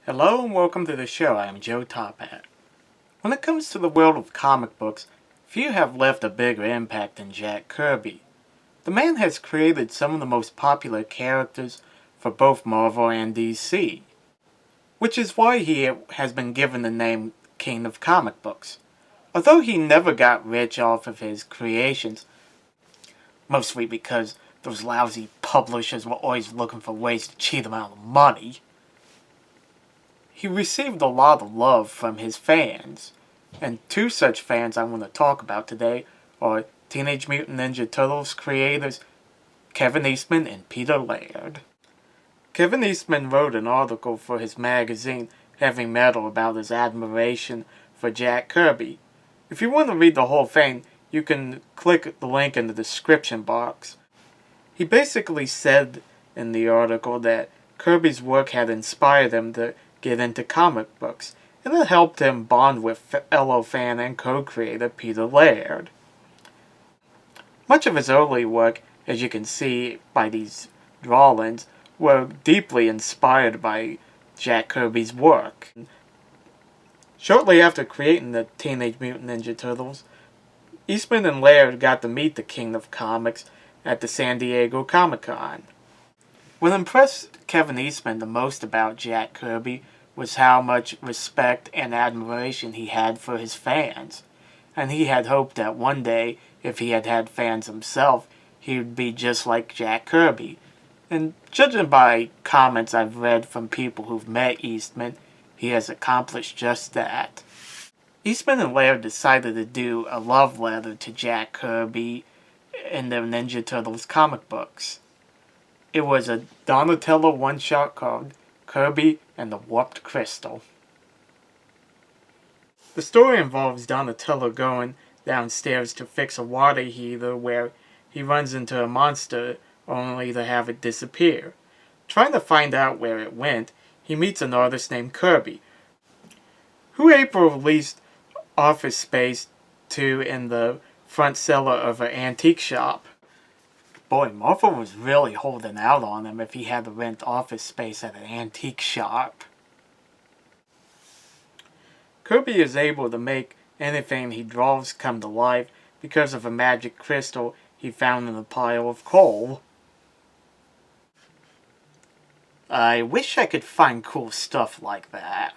Hello and welcome to the show. I am Joe Tophat. When it comes to the world of comic books, few have left a bigger impact than Jack Kirby. The man has created some of the most popular characters for both Marvel and DC, which is why he has been given the name King of Comic Books. Although he never got rich off of his creations, mostly because those lousy publishers were always looking for ways to cheat him out of money, he received a lot of love from his fans, and two such fans I want to talk about today are Teenage Mutant Ninja Turtles creators Kevin Eastman and Peter Laird. Kevin Eastman wrote an article for his magazine Heavy Metal about his admiration for Jack Kirby. If you want to read the whole thing, you can click the link in the description box. He basically said in the article that Kirby's work had inspired him to get into comic books, and it helped him bond with fellow fan and co-creator Peter Laird. Much of his early work, as you can see by these drawings, were deeply inspired by Jack Kirby's work. Shortly after creating the Teenage Mutant Ninja Turtles, Eastman and Laird got to meet the King of Comics at the San Diego Comic-Con. What impressed Kevin Eastman the most about Jack Kirby was how much respect and admiration he had for his fans, and he had hoped that one day, if he had had fans himself, he would be just like Jack Kirby. And judging by comments I've read from people who've met Eastman, he has accomplished just that. Eastman and Laird decided to do a love letter to Jack Kirby in their Ninja Turtles comic books. It was a Donatello one-shot called Kirby and the Warped Crystal. The story involves Donatello going downstairs to fix a water heater where he runs into a monster only to have it disappear. Trying to find out where it went, he meets an artist named Kirby, who April released office space to in the front cellar of an antique shop. Boy, Marvel was really holding out on him if he had to rent office space at an antique shop. Kirby is able to make anything he draws come to life because of a magic crystal he found in a pile of coal. I wish I could find cool stuff like that.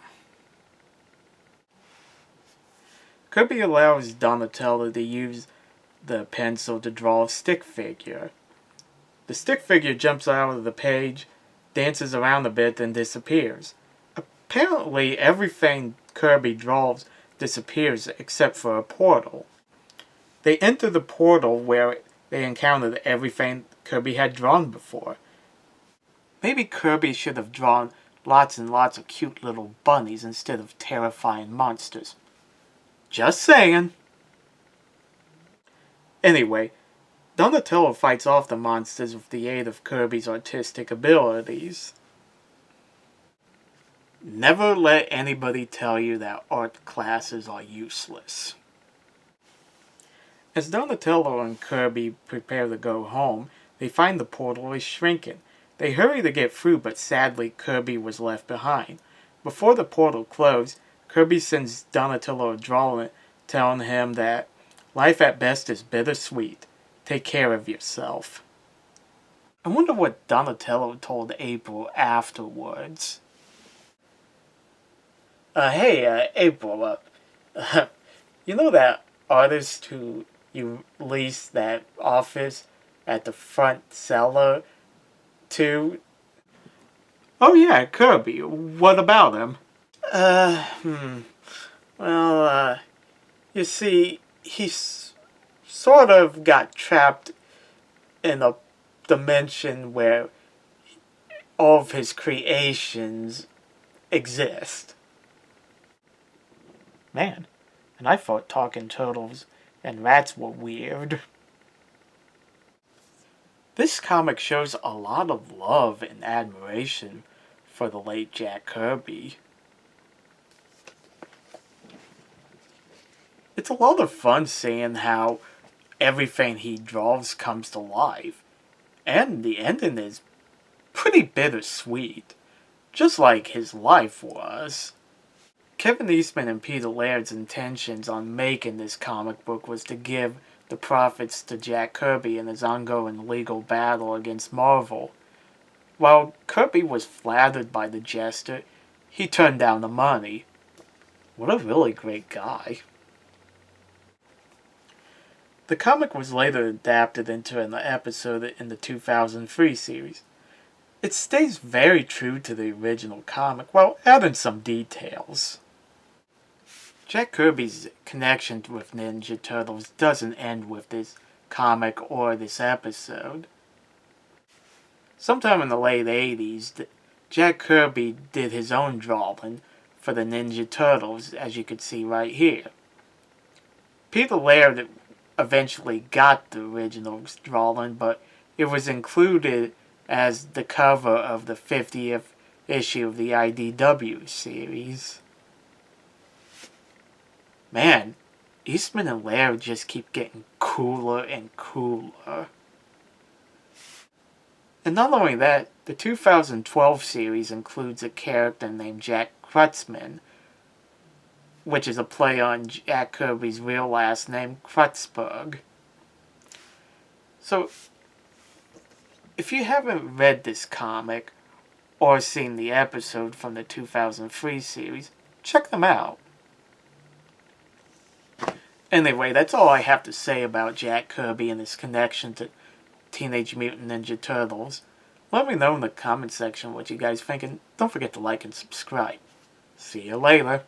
Kirby allows Donatello to use the pencil to draw a stick figure. The stick figure jumps out of the page, dances around a bit, and disappears. Apparently, everything Kirby draws disappears except for a portal. They enter the portal where they encountered everything Kirby had drawn before. Maybe Kirby should have drawn lots and lots of cute little bunnies instead of terrifying monsters. Just saying. Anyway, Donatello fights off the monsters with the aid of Kirby's artistic abilities. Never let anybody tell you that art classes are useless. As Donatello and Kirby prepare to go home, they find the portal is shrinking. They hurry to get through, but sadly Kirby was left behind. Before the portal closed, Kirby sends Donatello a drawing telling him that life at best is bittersweet. Take care of yourself. I wonder what Donatello told April afterwards. Hey, April, you know that artist who you leased that office at the front cellar to? Oh yeah, Kirby. What about him? Well, you see, he's sort of got trapped in a dimension where all of his creations exist. Man, and I thought talking turtles and rats were weird. This comic shows a lot of love and admiration for the late Jack Kirby. It's a lot of fun seeing how everything he draws comes to life, and the ending is pretty bittersweet. just like his life was. Kevin Eastman and Peter Laird's intentions on making this comic book was to give the profits to Jack Kirby in his ongoing legal battle against Marvel. While Kirby was flattered by the gesture, he turned down the money. What a really great guy. The comic was later adapted into an episode in the 2003 series. It stays very true to the original comic while adding some details. Jack Kirby's connection with Ninja Turtles doesn't end with this comic or this episode. Sometime in the late 80s, Jack Kirby did his own drawing for the Ninja Turtles, as you can see right here. Peter Laird eventually got the original drawing, but it was included as the cover of the 50th issue of the IDW series. Man, Eastman and Laird just keep getting cooler and cooler. And not only that, the 2012 series includes a character named Jack Krutzman, which is a play on Jack Kirby's real last name, Krutzberg. So, if you haven't read this comic or seen the episode from the 2003 series, check them out. Anyway, that's all I have to say about Jack Kirby and his connection to Teenage Mutant Ninja Turtles. Let me know in the comment section what you guys think, and don't forget to like and subscribe. See you later.